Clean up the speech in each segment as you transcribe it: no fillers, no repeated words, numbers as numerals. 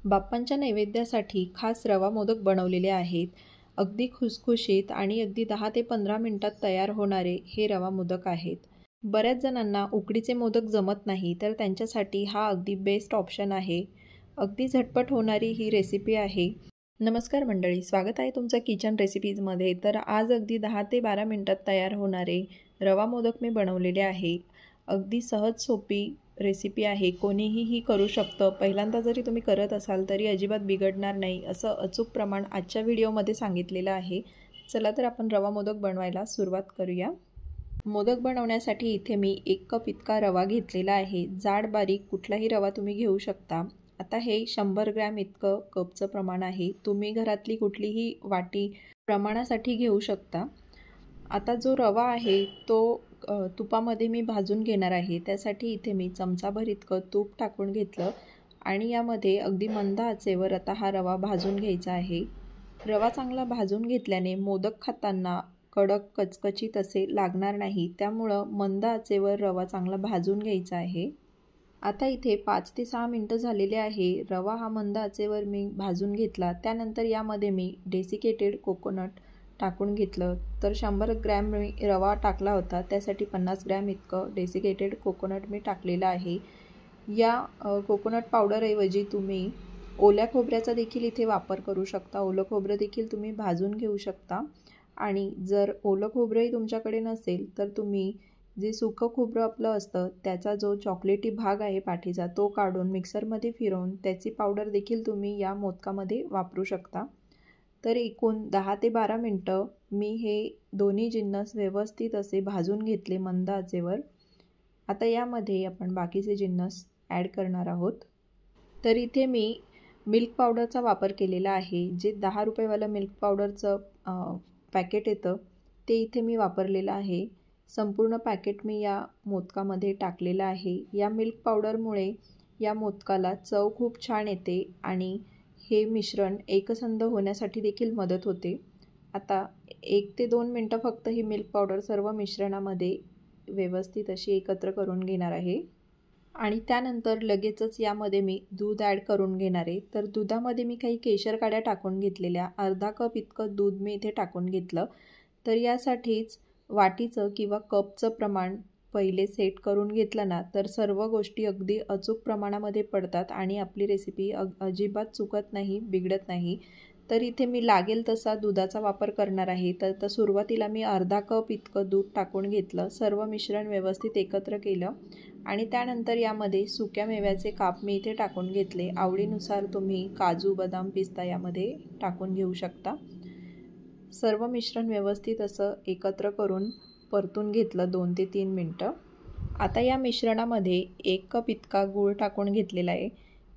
बाप्पांच्या नैवेद्यासाठी खास रवा मोदक बनवलेले आहेत। अगदी खुसखुशीत आणि अगदी 10 ते 15 मिनिटात तयार होणारे हे रवा मोदक आहेत। बऱ्याच जणांना उकडीचे मोदक जमत नाही, तर त्यांच्यासाठी हा अगदी बेस्ट ऑप्शन आहे। अगदी झटपट होणारी ही रेसिपी आहे। नमस्कार मंडळी, स्वागत आहे तुमचं किचन रेसिपीजमध्ये। तर आज अगदी 10 ते 12 मिनिटात तयार होणारे रवा मोदक मी बनवलेले आहे। अगदी सहज सोपी रेसिपी आहे, कोणीही करू शकतं। पहिल्यांदा जरी तुम्ही करत असाल तरी अजिबात बिघडणार नाही, असं अचूक प्रमाण आजच्या व्हिडिओमध्ये सांगितलेलं आहे। चला तर आपण रवा मोदक बनवायला सुरुवात करूया। मोदक बनवण्यासाठी इथे मी 1 कप इतका रवा घेतलेला आहे। जाड बारीक कुठलाही रवा तुम्ही घेऊ शकता। आता हे 100 ग्रॅम इतकं कपचं प्रमाण आहे। तुम्ही घरातली कुठलीही वाटी प्रमाणासाठी घेऊ शकता। आता जो रवा आहे तो तुपामध्ये मी भाजून घेणार आहे। त्यासाठी इथे मी चमचाभर इतकं तूप टाकून घेतलं आणि यामध्ये अगदी मंद आचेवर आता हा रवा भाजून घ्यायचा आहे। रवा चांगला भाजून घेतल्याने मोदक खाताना कडक कचकचीत असे लागणार नाही, त्यामुळं मंद आचेवर रवा चांगला भाजून घ्यायचा आहे। आता इथे 5 ते 6 मिनिटं झालेले आहे। रवा हा मंद आचेवर मी भाजून घेतला। त्यानंतर यामध्ये मी डेसिकेटेड कोकोनट टाकून घेतलं। तर 100 ग्रॅम मी रवा टाकला होता, त्यासाठी 50 ग्रॅम इतकं डेसिकेटेड कोकोनट मी टाकलेलं आहे। या कोकोनट पावडरऐवजी तुम्ही ओल्या खोबऱ्याचा देखील इथे वापर करू शकता। ओलं खोबरं देखील तुम्ही भाजून घेऊ शकता आणि जर ओलं खोबरंही तुमच्याकडे नसेल तर तुम्ही जे सुकं खोबरं आपलं असतं त्याचा जो चॉकलेटी भाग आहे पाठीचा तो काढून मिक्सरमध्ये फिरवून त्याची पावडर देखील तुम्ही या मोदकामध्ये वापरू शकता। तर एकूण 10 ते 12 मिनिटं मी हे दोन्ही जिन्नस व्यवस्थित असे भाजून घेतले मंद आचेवर। आता यामध्ये आपण बाकीचे जिन्नस ॲड करणार आहोत। तर इथे मी मिल्क पावडरचा वापर केलेला आहे। जे 10 रुपयेवालं मिल्क पावडरचं पॅकेट येतं ते इथे मी वापरलेलं आहे। संपूर्ण पॅकेट मी या मोदकामध्ये टाकलेलं आहे। या मिल्क पावडरमुळे या मोदकाला चव खूप छान येते आणि हे मिश्रण एकसंध होण्यासाठी देखील मदत होते। आता 1 ते 2 मिनिटं फक्त ही मिल्क पावडर सर्व मिश्रणामध्ये व्यवस्थित अशी एकत्र करून घेणार आहे आणि त्यानंतर लगेचच यामध्ये मी दूध ॲड करून घेणार आहे। तर दुधामध्ये मी काही केशर काड्या टाकून घेतलेल्या, अर्धा कप इतकं दूध मी इथे टाकून घेतलं। तर यासाठीच वाटीचं किंवा कपचं प्रमाण पहिले सेट करून घेतलं ना तर सर्व गोष्टी अगदी अचूक प्रमाणामध्ये पडतात आणि आपली रेसिपी अजिबात चुकत नाही, बिघडत नाही। तर इथे मी लागेल तसा दुधाचा वापर करणार आहे। तर सुरुवातीला मी अर्धा कप इतकं दूध टाकून घेतलं, सर्व मिश्रण व्यवस्थित एकत्र केलं आणि त्यानंतर यामध्ये सुक्या मेव्याचे काप मी इथे टाकून घेतले। आवडीनुसार तुम्ही काजू, बदाम, पिस्ता यामध्ये टाकून घेऊ शकता। सर्व मिश्रण व्यवस्थित असं एकत्र करून परतून घेतलं 2 ते 3 मिनिटं। आता या मिश्रणामध्ये 1 कप इतका गूळ टाकून घेतलेला आहे।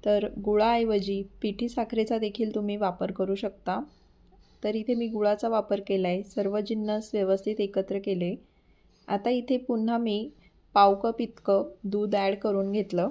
तर गुळाऐवजी पिठी साखरेचा देखील तुम्ही वापर करू शकता। तर इथे मी गुळाचा वापर केला आहे। सर्व जिन्नस व्यवस्थित एकत्र केले। आता इथे पुन्हा मी पाव कप इतकं दूध ॲड करून घेतलं।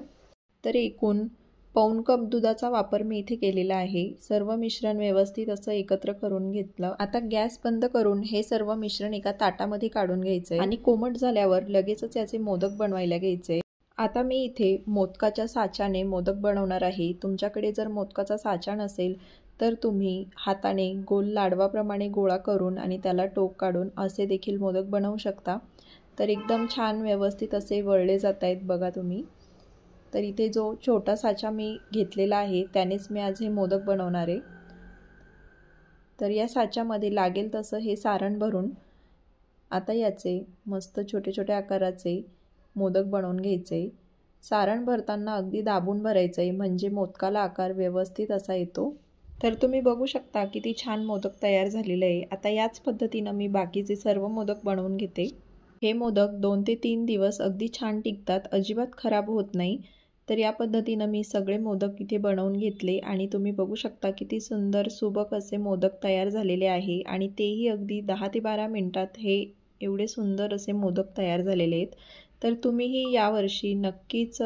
तर एकूण पाऊण कप दुधाचा वापर मी इथे केलेला आहे। सर्व मिश्रण व्यवस्थित असं एकत्र करून घेतलं। आता गॅस बंद करून हे सर्व मिश्रण एका ताटामध्ये काढून घ्यायचं आहे आणि कोमट झाल्यावर लगेचच याचे मोदक बनवायला घ्यायचे। आता मी इथे मोदकाच्या साच्याने मोदक बनवणार आहे। तुमच्याकडे जर मोदकाचा साचा नसेल तर तुम्ही हाताने गोल लाडवाप्रमाणे गोळा करून आणि त्याला टोक काढून असे देखील मोदक बनवू शकता। तर एकदम छान व्यवस्थित असे वळले जात आहेत बघा तुम्ही। तर इथे जो छोटा साचा मी घेतलेला आहे त्यानेच मी आज हे मोदक बनवणार आहे। तर या साच्यामध्ये लागेल तसं हे सारण भरून आता याचे मस्त छोटे छोटे आकाराचे मोदक बनवून घ्यायचे। सारण भरताना अगदी दाबून भरायचं आहे, म्हणजे मोदकाला आकार व्यवस्थित असा येतो। तर तुम्ही बघू शकता किती छान मोदक तयार झालेलं आहे। आता याच पद्धतीनं मी बाकीचे सर्व मोदक बनवून घेते। हे मोदक 2 ते 3 दिवस अगदी छान टिकतात, अजिबात खराब होत नाही। तर या पद्धतीनं मी सगळे मोदक इथे बनवून घेतले आणि तुम्ही बघू शकता किती सुंदर सुबक असे मोदक तयार झालेले आहे आणि तेही अगदी 10 ते 12 मिनिटात हे एवढे सुंदर असे मोदक तयार झालेले आहेत। तर तुम्हीही यावर्षी नक्कीच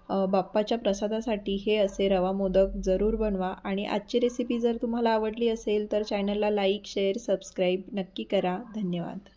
बाप्पाच्या प्रसादासाठी हे असे रवा मोदक जरूर बनवा आणि आजची रेसिपी जर तुम्हाला आवडली असेल तर चॅनलला लाईक, शेअर, सबस्क्राईब नक्की करा। धन्यवाद।